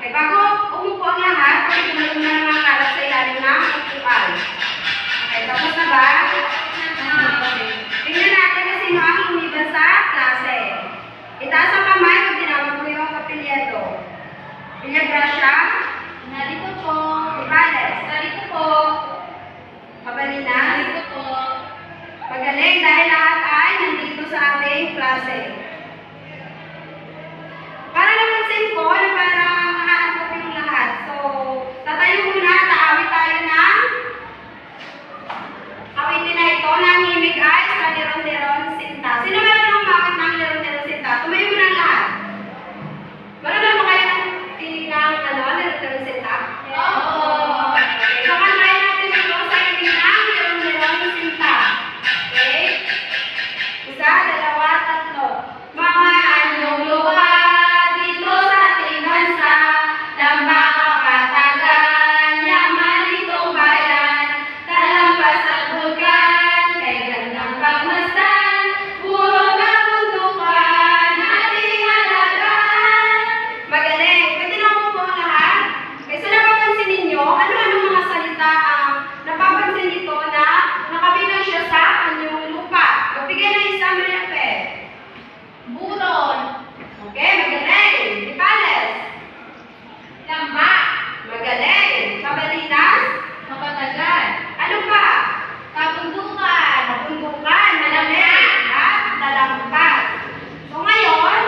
Okay, bago umupo ang lahat, pagkutulog na ng mga kalat sa ilalim ng upuan. Okay, tapos na ba? Tingnan natin na sino ang lumiban sa klase. Itaas ang kamay pag tinawag mo yung kapilyeto. Villagracia. Narito po. Ibales. Narito po. Kabalinas. Narito po. Magaling dahil lahat ay nandito sa ating klase. Para napansin ko na parang nakaantok yung lahat. So, tatayo muna at aawit tayo ng awitin na ito ng himig ay sa liron-liron sinta. Sino meron ng umawit ng liron-liron sinta? Tumayo mo ng lahat. Marunong mo kayo ng liron-liron sinta? Oo. Okay. So, kantayin natin ito sa himig ng liron-liron sinta. Okay? Isa, dalawa, tatlo. Mga anyong lupa dito sa ating bansa, lambak kapatagan, yaman itong bayan, talampas at bulkan, kay gandang pagmasdan, puro kabundukan, ating alagaan. Magaling! Pwede na po po lahat? Kaysa napapansin ninyo, ano-anong mga salita ang napapansin dito na nakabilang siya sa anyong lupa? Magbigay ng isa, Maria Pe. Buron. Okay, magaling. Ipales. Lambak. Magaling. Kabalinas. Mapatagal. Ano pa? Kabundukan. Kabundukan. Magaling. At talampas. So ngayon,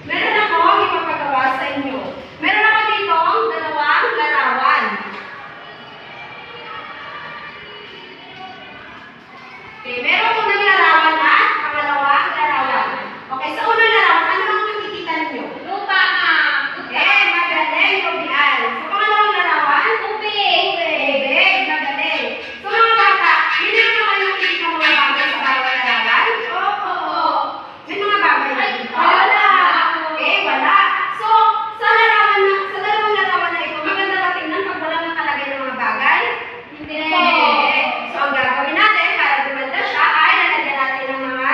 meron akong ipapagawa sa inyo. Meron ako dito dalawang larawan. Okay, meron unang larawan at pangalawang larawan. Okay, sa unang larawan, ano ang nakikita ninyo? Lupa, ma'am. Okay, magaling, Rubian. Sa pangalawang larawan, Tubig. tubig, magaling. So mga bata, hindi na kayo nakikita mga bagay sa bawat larawan? Opo. May mga bagay na Ay, dito? wala. Okay, wala. So, sa dalawang larawan na ito, maganda ba tingnan pag walang nakalagay ng mga bagay? Hindi. Okay. So, ang gagawin natin para gumanda siya ay lalagyan natin ng mga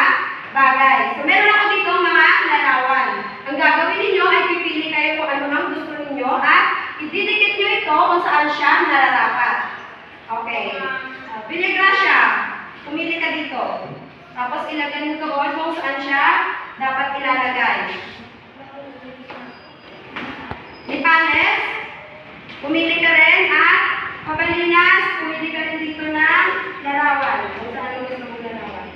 bagay. So, meron ako dito mga larawan. Ang gagawin ninyo ay pipili kayo kung ano ang gusto ninyo at ididikit nyo ito kung saan siya nararapat. Okay. Villagracia, pumili ka dito. Tapos ilagay mo doon kung saan siya dapat ilalagay. Ipales, pumili ka rin at Kabalinas, pumili ka rin dito ng larawan. Kung saan ang gusto mong larawan.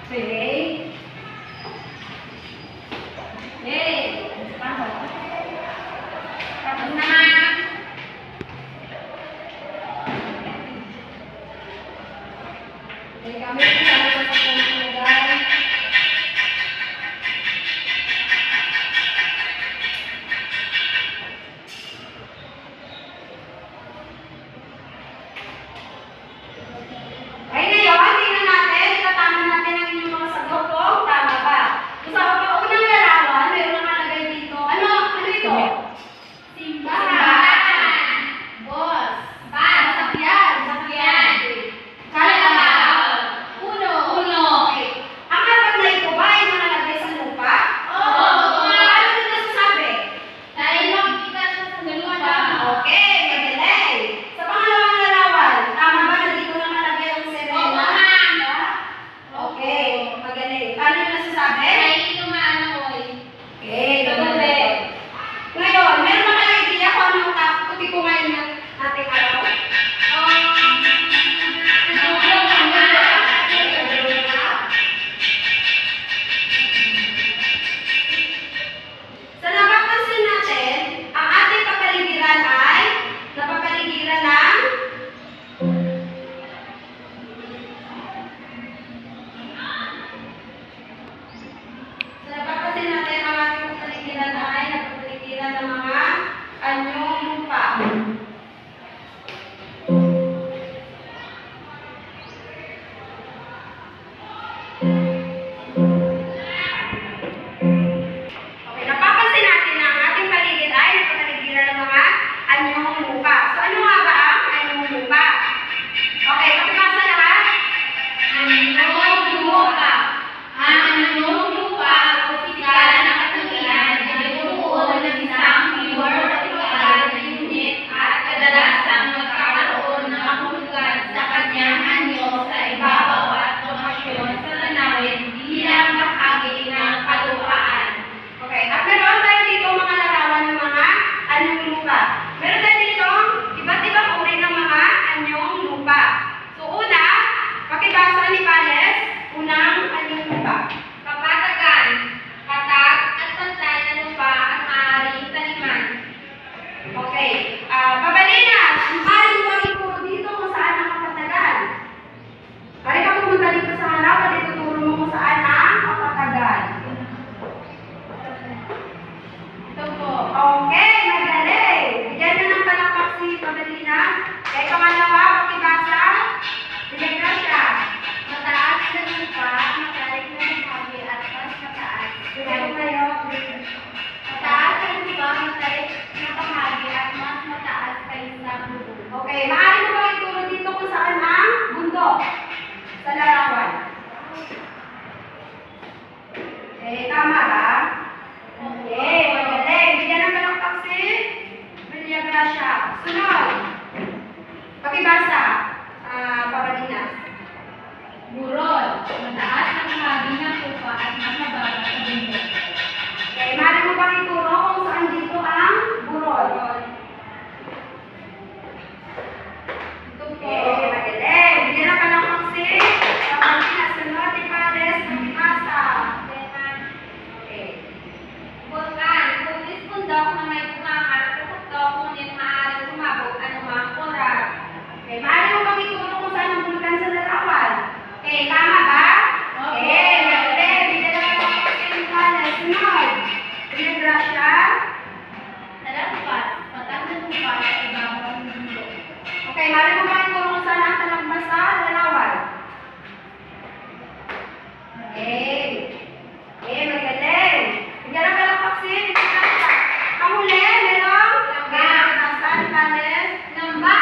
Okay. Hey. Tapos na. Okay, kami po sa mga pagkakalagay. Ay, ngayon, tingnan natin, itatama natin ang inyong mga sagot. sa larawan. Okay, tama ba? Okay, magaling. Bigyan ng palakpak si Maria Gracia. Sunod. Pakibasa. Papalinas. Burol. Mataas ang habi ng lupa at mas mababa sa bundok. Okay, maaari mo bang ituro kung saan dito ang burol? Ito po. Okay, magaling. Bigyan ng palakpak si Papalinas. Sunod, Ipales, Pakibasa. Okay. Bulkan. Kumis bundok na may bumangat sa tuktok ngunit maaaring sumabog anumang oras. Okay, maaari mo bang ituro kung saan ang bulkan sa larawan? Okay, tama ba? Opo. Okay, magaling. Bigyan ng palakpak si Ipales. Sunod, Maria Gracia. Sa lampas, patag na lupa sa ibabaw ng bundok. Okay, maaari mo bang ituro kung saan ang talakbas sa larawan? Okay. Okay, magaling. Bigyan ng palakpak si Ipales. Ang huli, merong? Okay, nakatasan, Ipales. Lamba.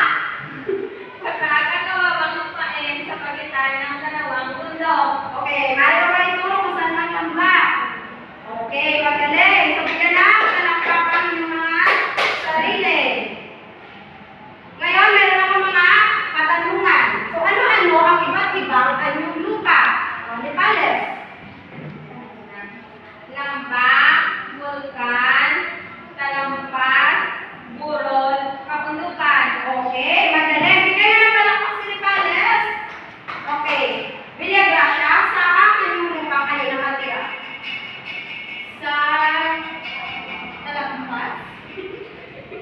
Patag na wawang lupain sa pagitan ng dalawang bundok. Okay, maaari mo bang ituro kung saan ang lamba? Okay, magaling. So, bigyan na palakpakan yung mga sarili. Ngayon, meron ako mga katanungan. So, ano-ano ang iba't ibang anyong lupa? Ipales. Lamba, bulkan, talampas, burol, kabundukan. Okay, magaling. Bigyan na ng palakpak si Ipales. Okay. Maria Gracia, saan anyong lupa kayo nakatira? Sa talampas.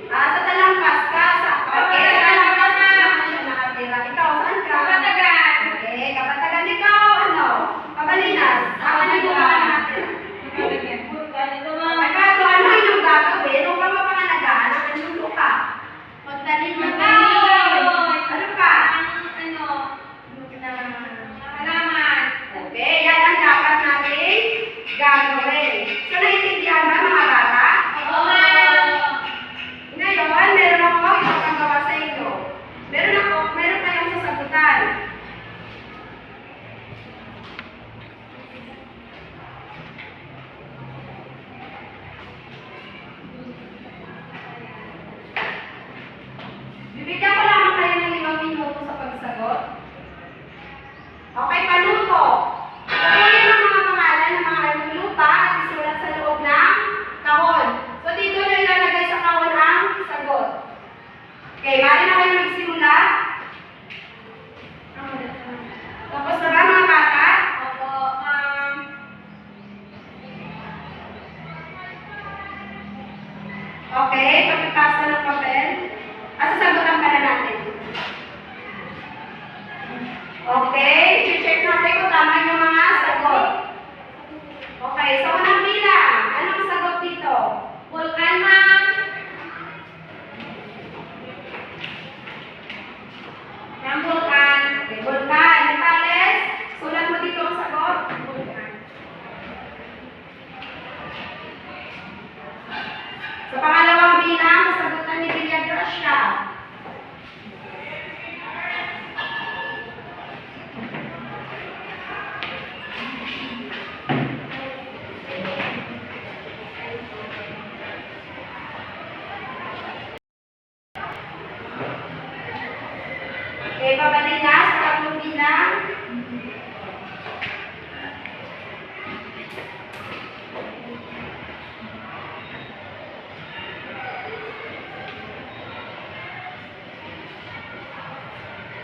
Sa Talampas ka. Okay, sa Talampas na naman siya nakatira. Ikaw, saan ka? Kabatagan. Okay, Kapatagan ikaw, ano? Kabalinas. Saan ang lupa ka nakatira? Bulkan, ito Okay, mga Kato, ano yung gagawin? Huwag ka mapangalagaan ang anyong lupa. magtanim ng Ano pa? ano, halaman. Okay, yan ang dapat natin gagawin. So, naiintindihan ba mga bata? Oo. Ngayon, meron ako ipapagawa sa inyo. Meron kayong sasagutan. Bibigyan ko lamang kayo ng 5 minuto sa pagsagot. Okay, panuto. Kukunin ang mga pangalan ng mga lupa at isulat sa loob ng kahon. So, dito na ilalagay sa kahon ang sagot. Okay, maaari na kayo magsimula. Tapos na ba mga bata? Opo, Okay, pakipasa ng papel. Sasagutan ka na natin. Okay, check natin kung tama yung mga sagot. Okay, so unang bilang. Anong sagot dito? bulkan, ma'am. Ang bulkan. Okay, bulkan. Ipales, sulat mo dito ang sagot. Bulkan. Sa pangalawang bilang, sasagutan ni Maria Gracia. Okay, babalik na sa tatlong bilang.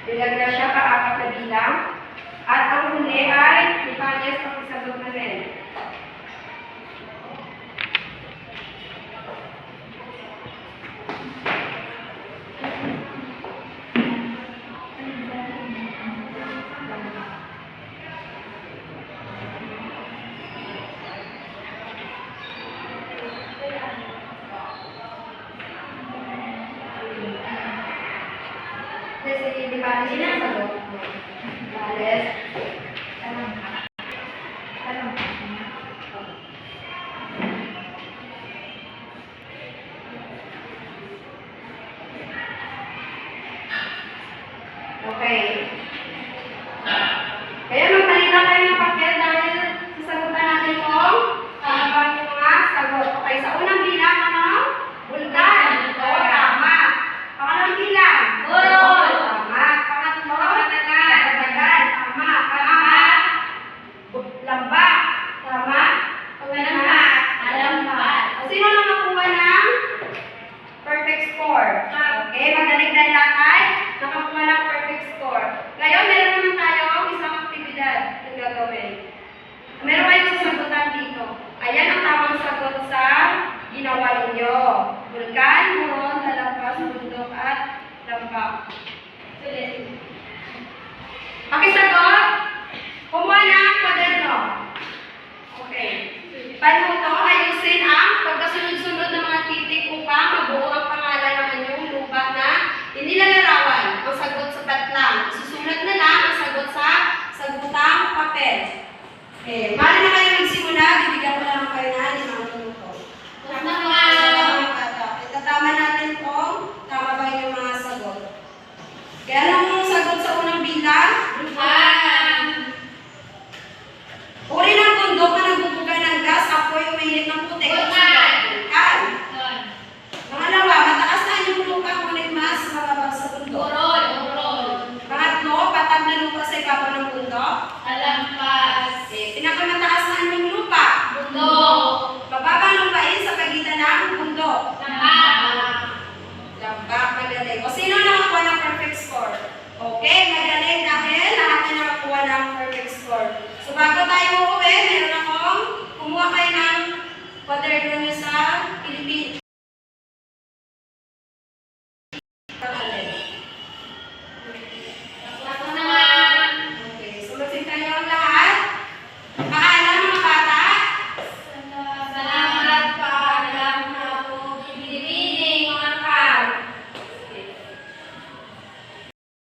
Bilagyan siya pa-apat na bilang. At ang huli ay Ipales pakisagot na rin. Kasi hindi pa rin siya sagot. Ipales. Okay. ginawa ninyo? Bulkan, buron, lalampas, bundok, at lampak. Ulit. Pakisagot. Kumuha ng kwaderno. Okay. Paano ito? Ayusin ang pagkasunod-sunod ng mga titik upang mabuo ang pangalan ng inyong lupa na inilalarawan. Ang sagot sapat lang. Susulat na lang ang sagot sa sagutang papel. Okay. Mali na kayo magsimula. Bibigyan ko lang kayo na 5 minuto. Itatama natin kung tama ba yung mga sagot. Kaya anong sagot sa unang bilang? Uri ng bundok na nagbubuga ng gas, apoy o mainit ng putik. Vulkan. Vulkan. Pangalawa, mataas na yung lupa ngunit mas mababa sa bundok. Pangatlo, patag na lupa sa ibabaw ng bundok. Pinakamataas na yung lupa. Mababa ng lupain sa pagitan ng bundok. Lambak, magaling. O sino nakakuha ng perfect score? Okay, magaling dahil lahat na nakakuha ng perfect score. So bago tayo uuwi, meron akong kumuha kayo ng kwaderno nyo sa Pilipinas. Okay, so magsinta nyo ang lahat.